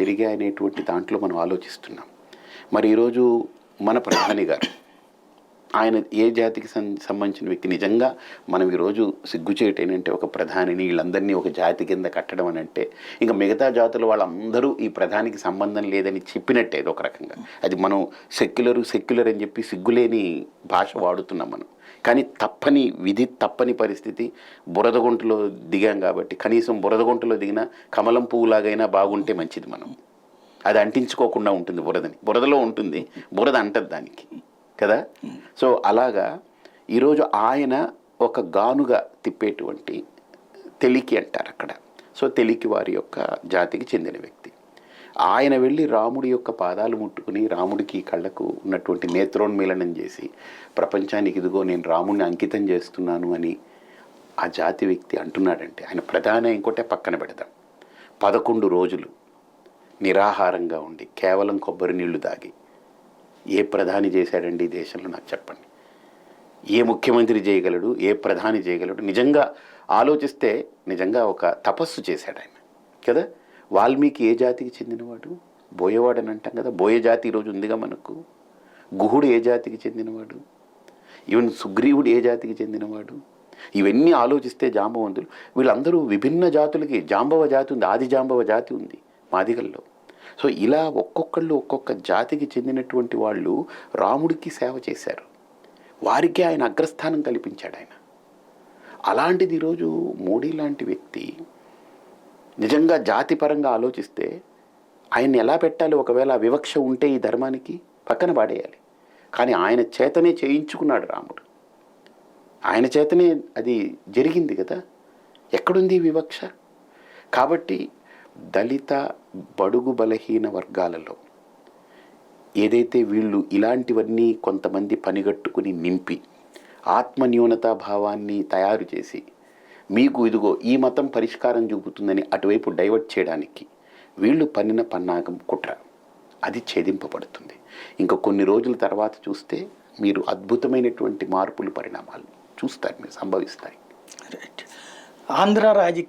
జరిగాయనేటువంటి దాంట్లో మనం ఆలోచిస్తున్నాం. మరి ఈరోజు మన ప్రధాని గారు ఆయన ఏ జాతికి సంబంధించిన వ్యక్తి? నిజంగా మనం ఈరోజు సిగ్గుచేటు ఏంటంటే ఒక ప్రధానిని వీళ్ళందరినీ ఒక జాతి కింద కట్టడం అని అంటే ఇంకా మిగతా జాతుల వాళ్ళందరూ ఈ ప్రధానికి సంబంధం లేదని చెప్పినట్టే ఒక రకంగా. అది మనం సెక్యులర్ అని చెప్పి సిగ్గులేని భాష వాడుతున్నాం మనం. కానీ తప్పని పరిస్థితి. బురదగుంటలో దిగాం కాబట్టి కనీసం బురదగుంటలో దిగిన కమలం పువ్వులాగైనా బాగుంటే మంచిది. మనం అది అంటించుకోకుండా ఉంటుంది. బురదలో ఉంటుంది, బురద అంటది దానికి కదా. సో అలాగా ఈరోజు ఆయన ఒక గానుగా తిప్పేటువంటి తెలికి అంటారు అక్కడ. సో తెలికి వారి యొక్క జాతికి చెందిన వ్యక్తి. ఆయన వెళ్ళి రాముడి యొక్క పాదాలు ముట్టుకుని రాముడికి కళ్ళకు ఉన్నటువంటి నేత్రోన్మీలనం చేసి ప్రపంచానికి ఇదిగో నేను రాముడిని అంకితం చేస్తున్నాను అని ఆ జాతి వ్యక్తి అంటున్నాడంటే ఆయన ప్రధాని ఇంకోటే పక్కన పెడదాం. 11 రోజులు నిరాహారంగా ఉండి కేవలం కొబ్బరి నీళ్లు తాగి ఏ ప్రధాని చేశాడండి ఈ దేశంలో? నాకు చెప్పండి. ఏ ముఖ్యమంత్రి చేయగలడు? ఏ ప్రధాని చేయగలడు? నిజంగా ఆలోచిస్తే నిజంగా ఒక తపస్సు చేశాడు ఆయన కదా. వాల్మీకి ఏ జాతికి చెందినవాడు? బోయవాడు అని అంటాం కదా. బోయ జాతి ఈరోజు ఉందిగా మనకు. గుహుడు ఏ జాతికి చెందినవాడు? ఈవెన్ సుగ్రీవుడు ఏ జాతికి చెందినవాడు? ఇవన్నీ ఆలోచిస్తే జాంబవంతులు వీళ్ళందరూ విభిన్న జాతులకి. జాంబవ జాతి ఉంది, ఆది జాంబవ జాతి ఉంది మాదిగల్లో. సో ఇలా ఒక్కొక్కళ్ళు ఒక్కొక్క జాతికి చెందినటువంటి వాళ్ళు రాముడికి సేవ చేశారు. వారికి ఆయన అగ్రస్థానం కల్పించాడు ఆయన. అలాంటిది ఈరోజు మోడీ లాంటి వ్యక్తి నిజంగా జాతిపరంగా ఆలోచిస్తే ఆయన్ని ఎలా పెట్టాలి? ఒకవేళ వివక్ష ఉంటే ఈ ధర్మానికి పక్కన పాడేయాలి. కానీ ఆయన చేతనే చేయించుకున్నాడు రాముడు. ఆయన చేతనే అది జరిగింది కదా. ఎక్కడుంది వివక్ష? కాబట్టి దళిత బడుగు బలహీన వర్గాలలో ఏదైతే వీళ్ళు ఇలాంటివన్నీ కొంతమంది పనిగట్టుకుని నింపి ఆత్మన్యూనతా భావాన్ని తయారు చేసి మీకు ఇదిగో ఈ మతం పరిష్కారం చూపుతుందని అటువైపు డైవర్ట్ చేయడానికి వీళ్ళు పన్నిన పన్నాగం కుట్ర అది ఛేదింపబడుతుంది. ఇంకా కొన్ని రోజుల తర్వాత చూస్తే మీరు అద్భుతమైనటువంటి మార్పులు పరిణామాలు చూస్తారు, మీరు సంభవిస్తాయి. రైట్. ఆంధ్ర రాజకీయ